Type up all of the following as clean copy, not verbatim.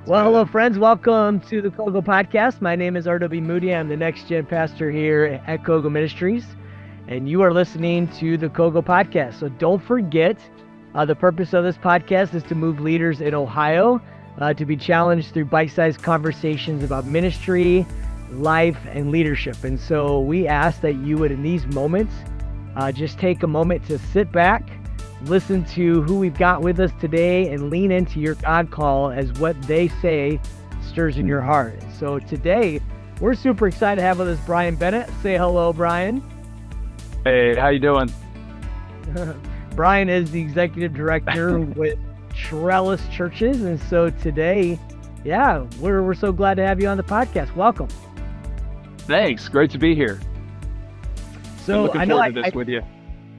Well, hello, friends. Welcome to the Kogo Podcast. My name is R.W. Moody. I'm the next gen pastor here at Kogo Ministries, and you are listening to the Kogo Podcast. So don't forget, the purpose of this podcast is to move leaders in Ohio to be challenged through bite-sized conversations about ministry, life, and leadership. And so we ask that you would, in these moments, just take a moment to sit back, listen to who we've got with us today, and lean into your God call as what they say stirs in your heart. So today, we're super excited to have with us Brian Bennett. Say hello, Brian. Hey, how you doing? Brian is the executive director with Trellis Churches, and so today, we're so glad to have you on the podcast. Welcome. Thanks. Great to be here. So looking forward to this with you.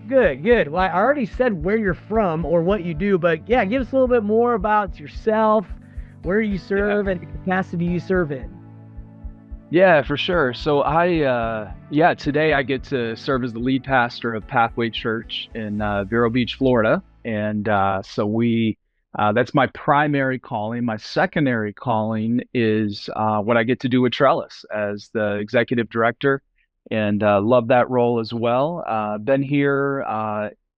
Good. Well, I already said where you're from or what you do, but give us a little bit more about yourself, where you serve, and the capacity you serve in. Yeah, for sure. So today I get to serve as the lead pastor of Pathway Church in Vero Beach, Florida. And that's my primary calling. My secondary calling is what I get to do with Trellis as the executive director. And love that role as well. Been here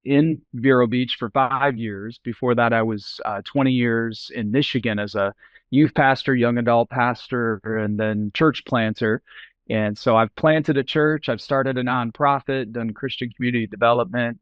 in Vero Beach for 5 years. Before that, I was 20 years in Michigan as a youth pastor, young adult pastor, and then church planter. And so I've planted a church. I've started a nonprofit, done Christian community development.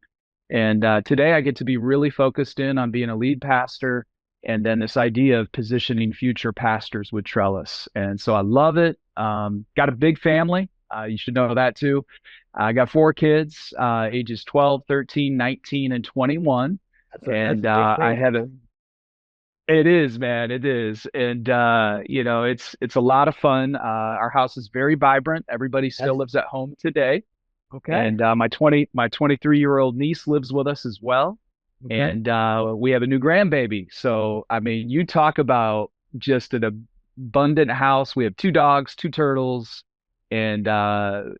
And today I get to be really focused in on being a lead pastor and then this idea of positioning future pastors with Trellis. And so I love it. Got a big family. You should know that too. I got 4 kids, ages 12, 13, 19, and 21. It is, man, it is. And, it's a lot of fun. Our house is very vibrant. Everybody still lives at home today. Okay. And my 23-year-old niece lives with us as well. Okay. And we have a new grandbaby. So, I mean, you talk about just an abundant house. We have 2 dogs, 2 turtles. And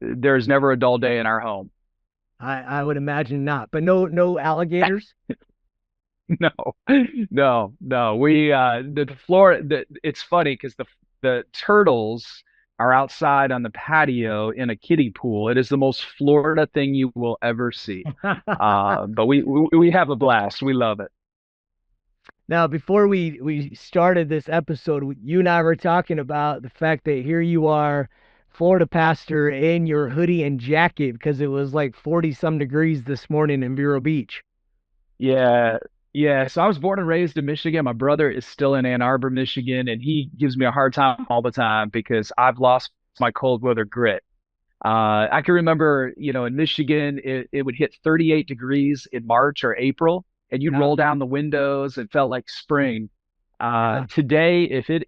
there's never a dull day in our home. I would imagine not, but no alligators. No. It's funny because the turtles are outside on the patio in a kiddie pool. It is the most Florida thing you will ever see. But we have a blast. We love it. Now, before we started this episode, you and I were talking about the fact that here you are, Florida pastor, in your hoodie and jacket because it was like 40 some degrees this morning in Vero Beach. Yeah. So I was born and raised in Michigan. My brother is still in Ann Arbor, Michigan, and he gives me a hard time all the time because I've lost my cold weather grit. I can remember, in Michigan, it would hit 38 degrees in March or April, and you'd roll down the windows. It felt like spring. Today, if it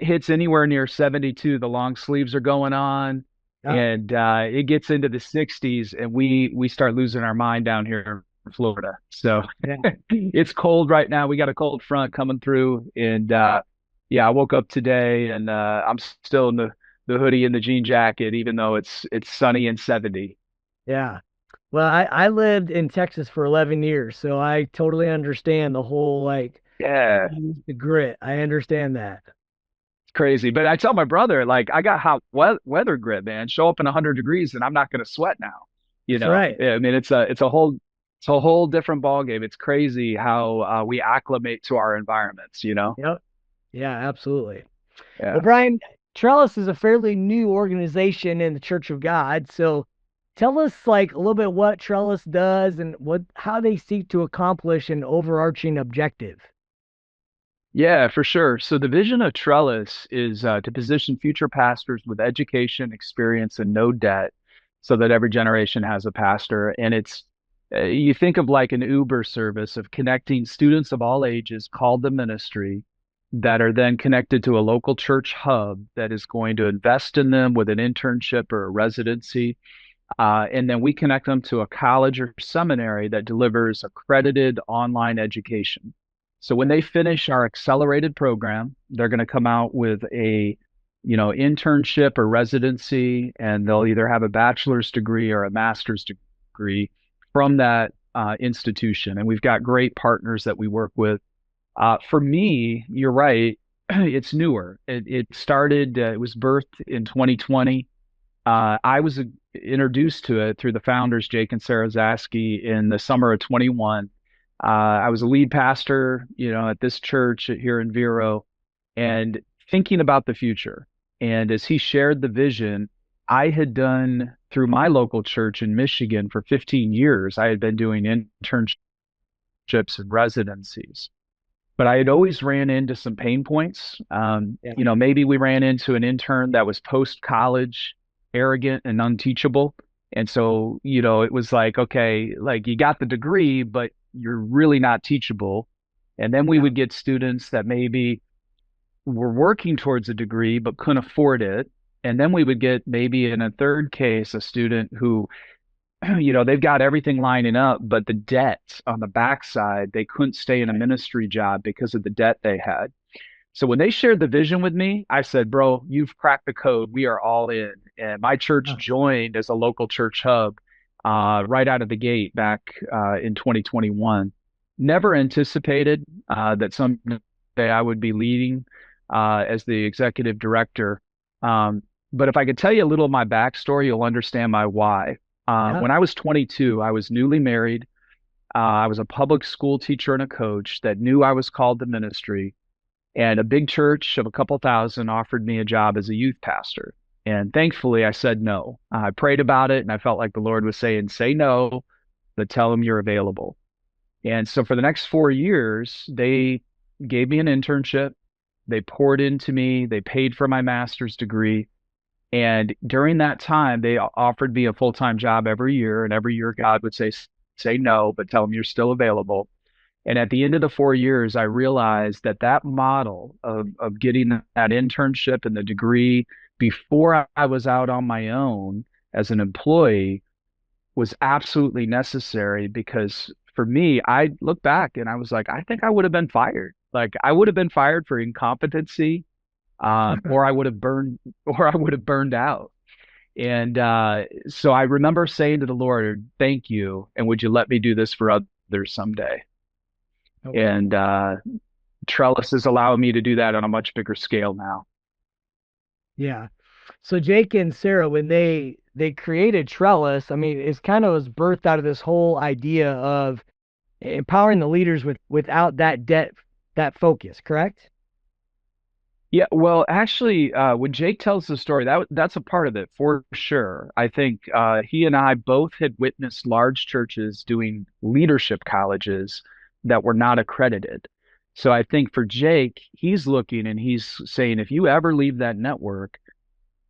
hits anywhere near 72, the long sleeves are going on, and it gets into the 60s, and we start losing our mind down here in Florida. So it's cold right now. We got a cold front coming through, and I woke up today, and I'm still in the hoodie and the jean jacket, even though it's sunny and 70. Yeah. Well, I lived in Texas for 11 years, so I totally understand the whole the grit. I understand that. Crazy. But I tell my brother, like, I got hot weather grit, man. Show up in 100 degrees and I'm not going to sweat now. That's right. I mean, it's a whole different ball game. It's crazy how we acclimate to our environments, Yep. Yeah, absolutely. Yeah. Well, Brian, Trellis is a fairly new organization in the Church of God. So tell us a little bit what Trellis does and how they seek to accomplish an overarching objective. Yeah, for sure. So the vision of Trellis is to position future pastors with education, experience, and no debt so that every generation has a pastor. And you think of like an Uber service of connecting students of all ages called to ministry that are then connected to a local church hub that is going to invest in them with an internship or a residency. And then we connect them to a college or seminary that delivers accredited online education. So when they finish our accelerated program, they're going to come out with a, internship or residency, and they'll either have a bachelor's degree or a master's degree from that institution. And we've got great partners that we work with For me, you're right. It's newer. It started, it was birthed in 2020. I was introduced to it through the founders, Jake and Sarah Zaski, in the summer of 21. I was a lead pastor, at this church here in Vero, and thinking about the future. And as he shared the vision, I had done through my local church in Michigan for 15 years, I had been doing internships and residencies, but I had always ran into some pain points. Yeah. Maybe we ran into an intern that was post college, arrogant and unteachable. And so, it was like, okay, like you got the degree, but you're really not teachable. And then we Yeah. would get students that maybe were working towards a degree, but couldn't afford it. And then we would get maybe in a third case, a student who they've got everything lining up, but the debt on the backside, they couldn't stay in a ministry job because of the debt they had. So when they shared the vision with me, I said, bro, you've cracked the code. We are all in. And my church Oh, joined as a local church hub right out of the gate back in 2021. Never anticipated that someday I would be leading as the executive director. But if I could tell you a little of my backstory, you'll understand my why. yeah. When I was 22, I was newly married. I was a public school teacher and a coach that knew I was called to ministry. And a big church of a couple thousand offered me a job as a youth pastor. And thankfully, I said no. I prayed about it and I felt like the Lord was saying, say no, but tell them you're available. And so for the next 4 years, they gave me an internship. They poured into me. They paid for my master's degree. And during that time, they offered me a full-time job every year. And every year, God would say no, but tell them you're still available. And at the end of the 4 years, I realized that that model of getting that internship and the degree before I was out on my own as an employee was absolutely necessary because for me, I look back and I was like, I think I would have been fired. Like I would have been fired for incompetency, or I would have burned, or I would have burned out. And so I remember saying to the Lord, "Thank you, and would you let me do this for others someday?" Okay. And Trellis is allowing me to do that on a much bigger scale now. Yeah. So Jake and Sarah, when they created Trellis, I mean, it's kind of was birthed out of this whole idea of empowering the leaders without that debt, that focus, correct? Yeah, well, actually, when Jake tells the story, that's a part of it for sure. I think he and I both had witnessed large churches doing leadership colleges that were not accredited. So I think for Jake, he's looking and he's saying, if you ever leave that network,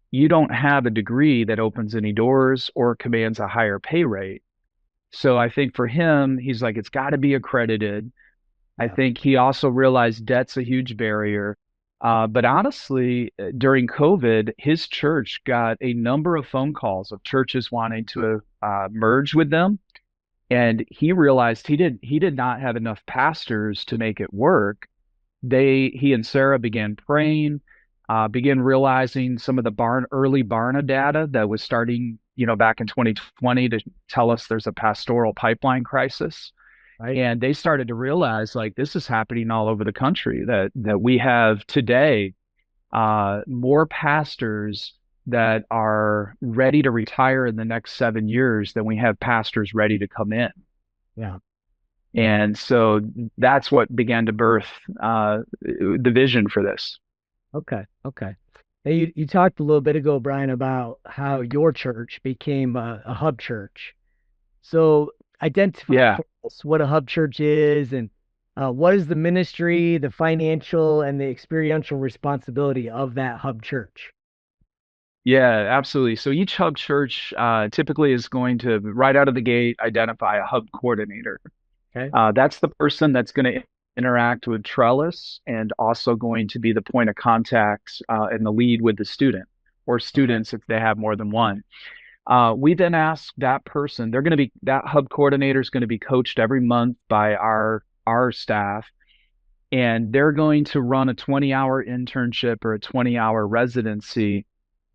you don't have a degree that opens any doors or commands a higher pay rate. So I think for him, he's like, it's got to be accredited. I Yeah. think he also realized debt's a huge barrier. But honestly, during COVID, his church got a number of phone calls of churches wanting to merge with them. And he realized he did not have enough pastors to make it work. He and Sarah began praying, began realizing some of the early Barna data that was starting, back in 2020 to tell us there's a pastoral pipeline crisis. Right. And they started to realize like this is happening all over the country that we have today more pastors that are ready to retire in the next 7 years than we have pastors ready to come in. Yeah. And so that's what began to birth the vision for this. Okay. Okay. Now you talked a little bit ago, Brian, about how your church became a hub church. So identify Yeah. for us what a hub church is and what is the ministry, the financial, and the experiential responsibility of that hub church? Yeah, absolutely. So each hub church typically is going to, right out of the gate, identify a hub coordinator. Okay. That's the person that's going to interact with Trellis and also going to be the point of contact and the lead with the student or Okay. students if they have more than one. We then ask that person, that hub coordinator is going to be coached every month by our staff, and they're going to run a 20-hour internship or a 20-hour residency.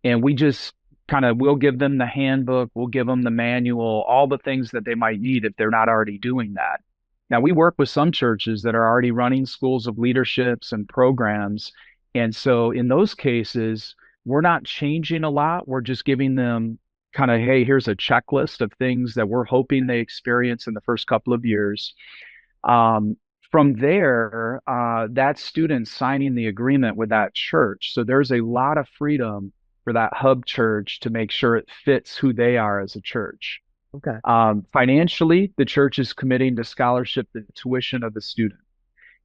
And we just we'll give them the handbook, we'll give them the manual, all the things that they might need if they're not already doing that. Now, we work with some churches that are already running schools of leaderships and programs. And so in those cases, we're not changing a lot. We're just giving them kind of, hey, here's a checklist of things that we're hoping they experience in the first couple of years. Um, from there, that student signing the agreement with that church. So there's a lot of freedom for that hub church to make sure it fits who they are as a church. Okay. Financially, the church is committing to scholarship the tuition of the student.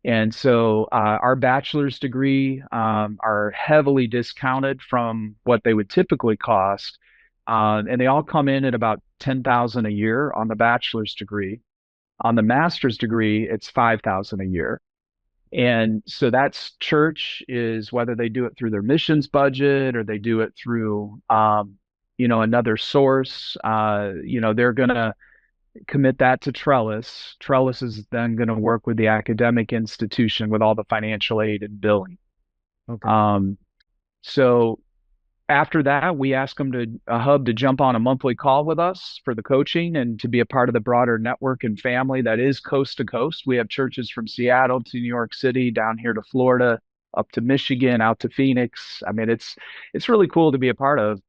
And so our bachelor's degree are heavily discounted from what they would typically cost. And they all come in at about 10,000 a year on the bachelor's degree. On the master's degree, it's 5,000 a year. And so that's church is whether they do it through their missions budget or they do it through another source. They're gonna commit that to Trellis. Trellis is then going to work with the academic institution with all the financial aid and billing. Okay. So after that, we ask them to a hub to jump on a monthly call with us for the coaching and to be a part of the broader network and family that is coast to coast. We have churches from Seattle to New York City, down here to Florida, up to Michigan, out to Phoenix. I mean, it's really cool to be a part of.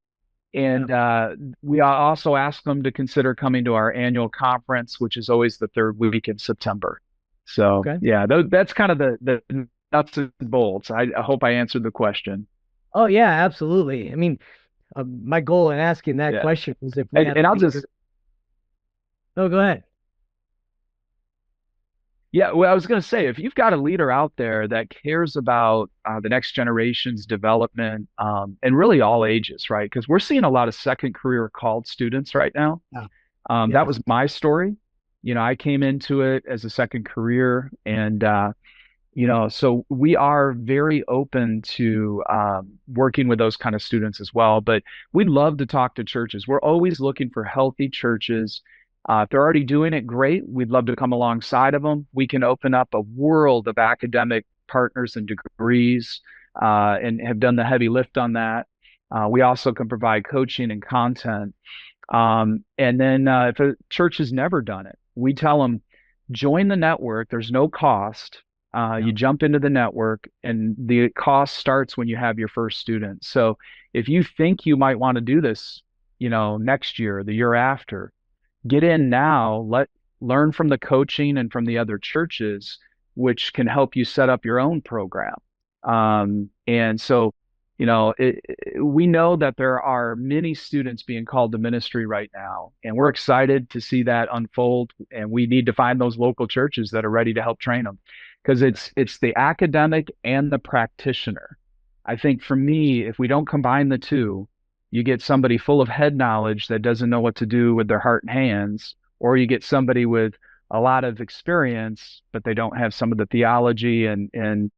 And we also ask them to consider coming to our annual conference, which is always the third week in September. So Okay. yeah, that's kind of the nuts and bolts. I hope I answered the question. Oh yeah, absolutely. I mean, my goal in asking that Yeah. question was if we And, had and a I'll leader. just, Oh, go ahead. yeah, well, I was going to say, if you've got a leader out there that cares about the next generation's development, and really all ages, right? Because we're seeing a lot of second career called students right now. Yeah. That Yes. was my story. I came into it as a second career, and so we are very open to working with those kind of students as well. But we'd love to talk to churches. We're always looking for healthy churches. If they're already doing it, great. We'd love to come alongside of them. We can open up a world of academic partners and degrees, and have done the heavy lift on that. We also can provide coaching and content. And then if a church has never done it, we tell them, join the network. There's no cost. Yeah. You jump into the network, and the cost starts when you have your first student. So if you think you might want to do this, next year, the year after, get in now, learn from the coaching and from the other churches, which can help you set up your own program. And so, we know that there are many students being called to ministry right now, and we're excited to see that unfold. And we need to find those local churches that are ready to help train them, because it's the academic and the practitioner. I think for me, if we don't combine the two, you get somebody full of head knowledge that doesn't know what to do with their heart and hands, or you get somebody with a lot of experience, but they don't have some of the theology and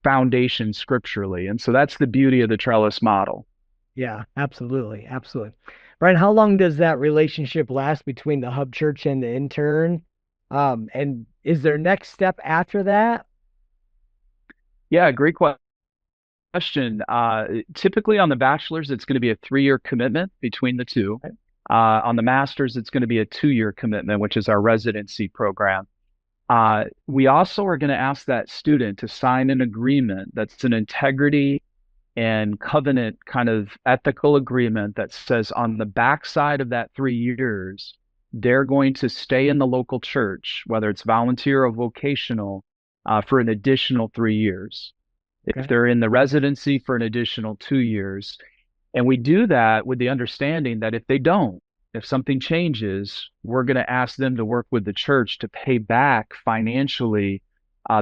foundation scripturally. And so that's the beauty of the trellis model. Yeah, absolutely. Absolutely. Brian, how long does that relationship last between the hub church and the intern? And is there next step after that? Yeah, great question. Typically on the bachelor's, it's going to be a 3-year commitment between the two. Okay. On the master's, it's going to be a 2-year commitment, which is our residency program. We also are going to ask that student to sign an agreement that's an integrity and covenant kind of ethical agreement that says on the backside of that 3 years, they're going to stay in the local church, whether it's volunteer or vocational, for an additional 3 years. If Okay. they're in the residency for an additional 2 years. And we do that with the understanding that if they don't, if something changes, we're going to ask them to work with the church to pay back financially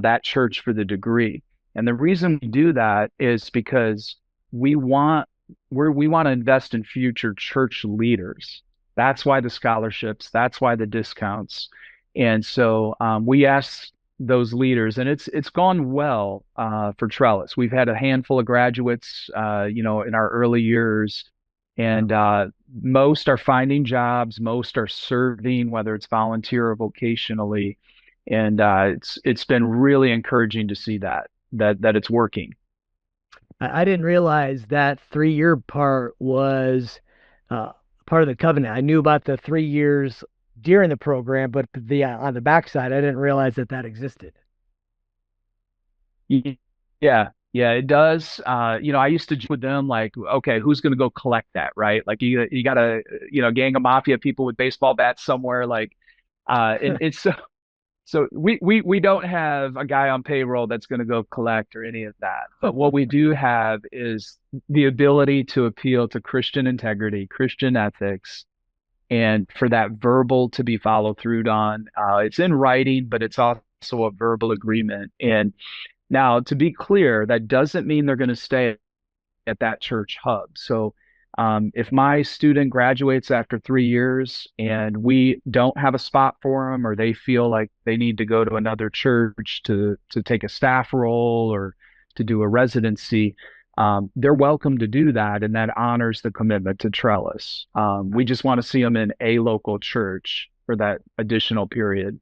that church for the degree. And the reason we do that is because we want we want to invest in future church leaders. That's why the scholarships, that's why the discounts. And so we ask those leaders, and it's gone well for Trellis. We've had a handful of graduates, in our early years, Wow. and most are finding jobs, most are serving, whether it's volunteer or vocationally, and it's been really encouraging to see that it's working. I didn't realize that 3-year part was uh, part of the covenant. I knew about the 3 years during the program, but the on the backside, I didn't realize that that existed. Y- Yeah, yeah, it does. I used to joke with them like, okay, who's going to go collect that, right? Like you got a gang of mafia people with baseball bats somewhere, like, and it's so we don't have a guy on payroll that's going to go collect or any of that. But what we do have is the ability to appeal to Christian integrity, Christian ethics, and for that verbal to be followed through on. It's in writing, but it's also a verbal agreement. And now, to be clear, that doesn't mean they're going to stay at that church hub. So, if my student graduates after 3 years and we don't have a spot for them, or they feel like they need to go to another church to take a staff role or to do a residency, they're welcome to do that, and that honors the commitment to Trellis. We just want to see them in a local church for that additional period.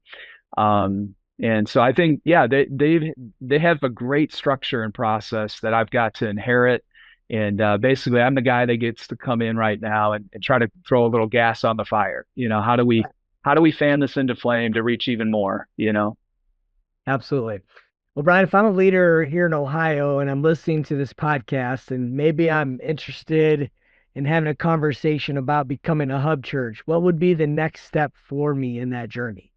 And so I think, yeah, they have a great structure and process that I've got to inherit. And basically, I'm the guy that gets to come in right now and try to throw a little gas on the fire. How do we fan this into flame to reach even more? Absolutely. Well, Brian, if I'm a leader here in Ohio and I'm listening to this podcast and maybe I'm interested in having a conversation about becoming a hub church, what would be the next step for me in that journey?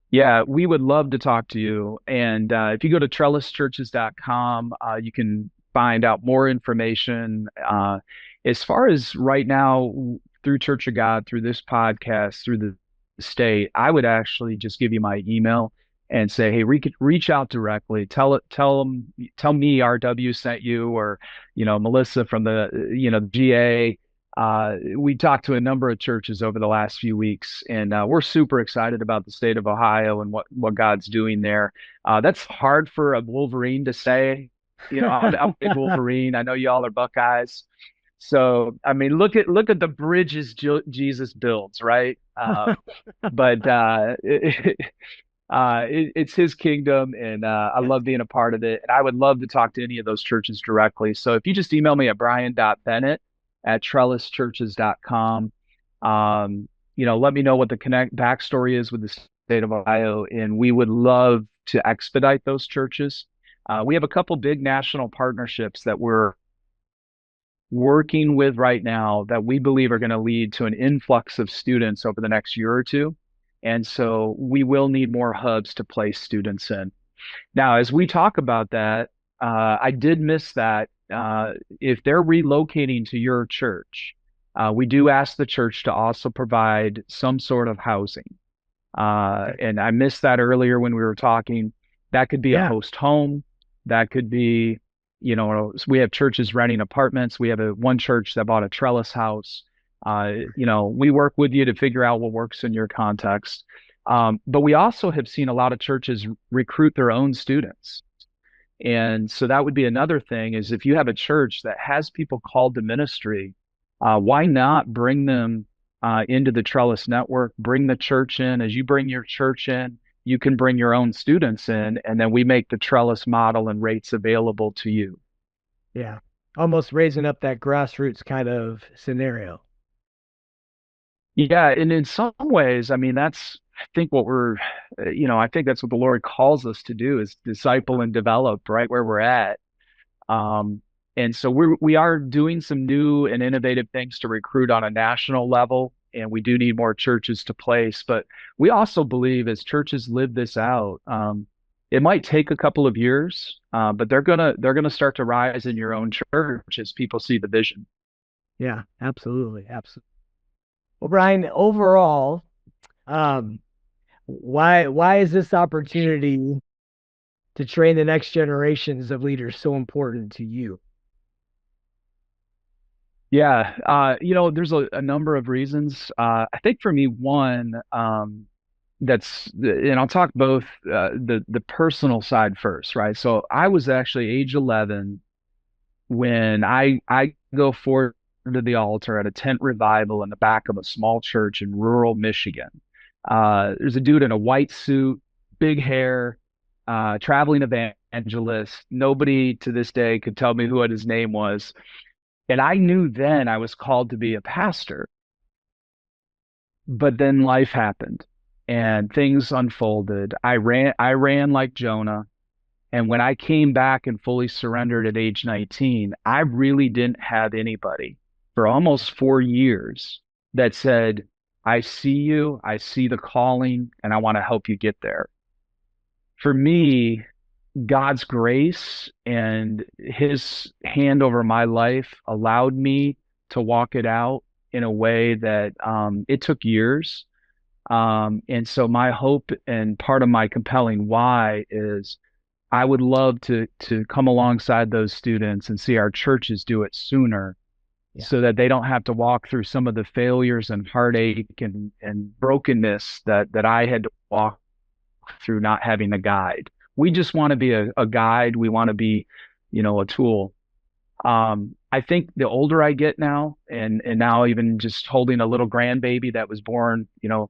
Yeah, we would love to talk to you. And if you go to trellischurches.com, you can find out more information. As far as right now, through Church of God, through this podcast, through the state, I would actually just give you my email and say, hey, reach out directly. Tell me RW sent you, or Melissa from the GA. We talked to a number of churches over the last few weeks, and we're super excited about the state of Ohio and what God's doing there. That's hard for a Wolverine to say. I'm a big Wolverine. I know y'all are Buckeyes. So, I mean, look at the bridges Jesus builds, right? But it's his kingdom, and I love being a part of it. And I would love to talk to any of those churches directly. So if you just email me at brian.bennett@trellischurches.com, let me know what the connect backstory is with the state of Ohio, and we would love to expedite those churches. We have a couple big national partnerships that we're working with right now that we believe are going to lead to an influx of students over the next year or two. And so we will need more hubs to place students in. Now, as we talk about that, I did miss that. If they're relocating to your church, we do ask the church to also provide some sort of housing. Okay. And I missed that earlier when we were talking. That could be a Yeah. host home. That could be, we have churches renting apartments. We have one church that bought a trellis house. We work with you to figure out what works in your context. But we also have seen a lot of churches recruit their own students. And so that would be another thing is if you have a church that has people called to ministry, why not bring them into the Trellis network, bring the church in. As you bring your church in, you can bring your own students in, and then we make the Trellis model and rates available to you. Yeah. Almost raising up that grassroots kind of scenario. Yeah, and in some ways, I mean, I think I think that's what the Lord calls us to do is disciple and develop right where we're at. Um, and so we are doing some new and innovative things to recruit on a national level, and we do need more churches to place. But we also believe as churches live this out, it might take a couple of years, but they're gonna start to rise in your own church as people see the vision. Yeah, absolutely. Absolutely. Well, Brian, overall, um, why is this opportunity to train the next generations of leaders so important to you? Yeah, there's a number of reasons. I think for me, one, and I'll talk both the personal side first, right? So I was actually age 11 when I go forward to the altar at a tent revival in the back of a small church in rural Michigan. There's a dude in a white suit, big hair, traveling evangelist. Nobody to this day could tell me what his name was. And I knew then I was called to be a pastor. But then life happened and things unfolded. I ran like Jonah. And when I came back and fully surrendered at age 19, I really didn't have anybody for almost 4 years that said, I see you, I see the calling, and I want to help you get there. For me, God's grace and his hand over my life allowed me to walk it out in a way that it took years. And so my hope and part of my compelling why is I would love to come alongside those students and see our churches do it sooner Yeah. so that they don't have to walk through some of the failures and heartache and brokenness that I had to walk through not having a guide. We just want to be a guide. We want to be, a tool. I think the older I get now, and now even just holding a little grandbaby that was born,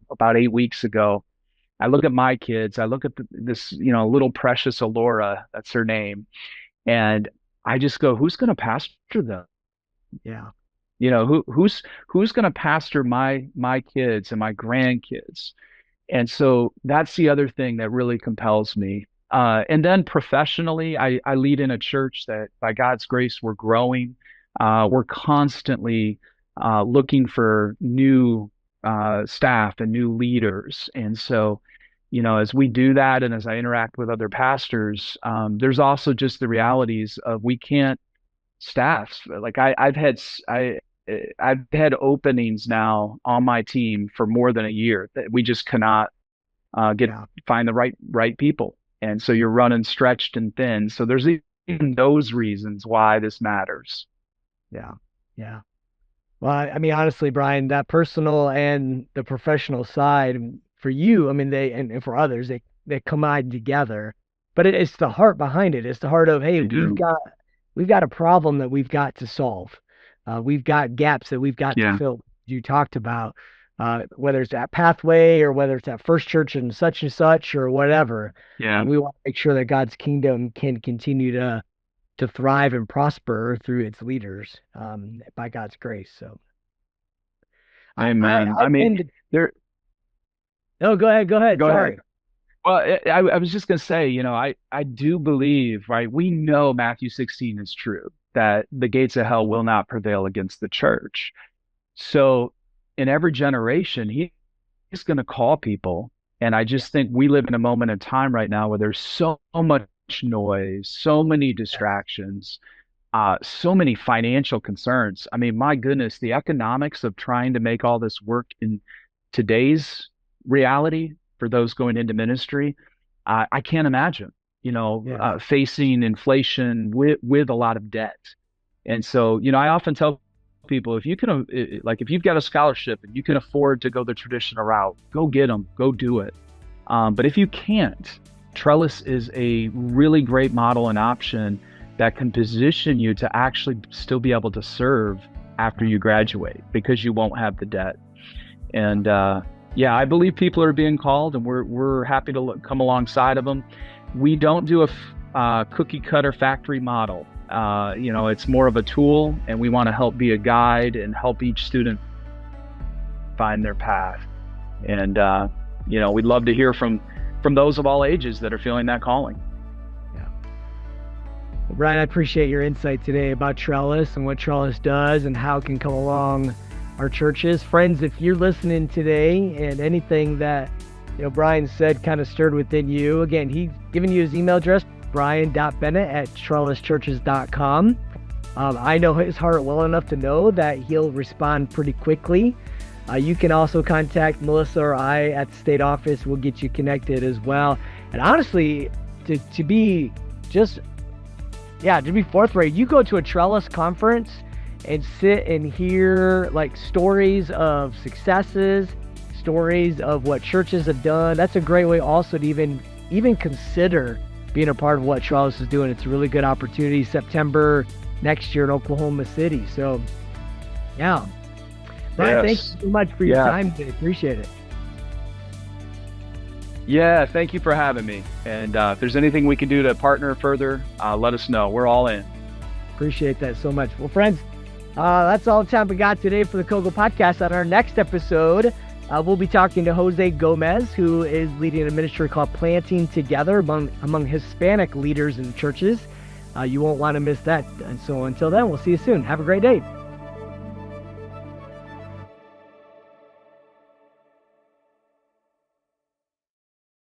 about 8 weeks ago, I look at my kids. I look at this, little precious Alora, that's her name, and I just go, who's going to pastor them? Yeah. Who's going to pastor my kids and my grandkids? And so that's the other thing that really compels me. And then professionally, I lead in a church that by God's grace, we're growing. We're constantly looking for new staff and new leaders. And so, as we do that and as I interact with other pastors, there's also just the realities of we can't staff. Like I've had openings now on my team for more than a year that we just cannot Yeah. find the right people. And so you're running stretched and thin. So there's even those reasons why this matters. Yeah. Yeah. Well, I mean, honestly, Brian, that personal and the professional side for you, I mean, and for others, they combine together. But it's the heart behind it. It's the heart of, hey, They do. we've got a problem that we've got to solve. We've got gaps that we've got to Yeah. fill. You talked about whether it's that pathway or whether it's that first church and such or whatever. Yeah. We want to make sure that God's kingdom can continue to thrive and prosper through its leaders by God's grace. So Amen. I I mean, tend to. there, Oh, go ahead. Go ahead. go ahead. Sorry. Well, I was just going to say, I do believe, right? We know Matthew 16 is true, that the gates of hell will not prevail against the church. So in every generation, he's going to call people. And I just think we live in a moment in time right now where there's so much noise, so many distractions, so many financial concerns. I mean, my goodness, the economics of trying to make all this work in today's reality for those going into ministry, I can't imagine, Yeah. facing inflation with a lot of debt. And so, I often tell people if you can, like, if you've got a scholarship and you can afford to go the traditional route, go get them, go do it. But if you can't, Trellis is a really great model and option that can position you to actually still be able to serve after you graduate because you won't have the debt. And yeah, I believe people are being called, and we're happy to come alongside of them. We don't do a cookie cutter factory model. It's more of a tool, and we want to help be a guide and help each student find their path. And we'd love to hear from those of all ages that are feeling that calling. Yeah. Well, Brian, I appreciate your insight today about Trellis and what Trellis does and how it can come along our churches. Friends, if you're listening today and anything that Brian said kind of stirred within you, again, he's given you his email address, brian.bennett@trellischurches.com. I know his heart well enough to know that he'll respond pretty quickly. You can also contact Melissa or I at the state office. We'll get you connected as well. And honestly, to be forthright, you go to a Trellis conference and sit and hear like stories of successes, stories of what churches have done. That's a great way also to even consider being a part of what Trellis is doing. It's a really good opportunity. September next year in Oklahoma City. So, yeah. Brian, Yes. thank you so much for your time today. Appreciate it. Yeah, thank you for having me. And if there's anything we can do to partner further, let us know. We're all in. Appreciate that so much. Well, friends, that's all the time we got today for the Kogo Podcast. On our next episode, We'll be talking to Jose Gomez, who is leading a ministry called Planting Together among Hispanic leaders in churches. You won't want to miss that. And so until then, we'll see you soon. Have a great day.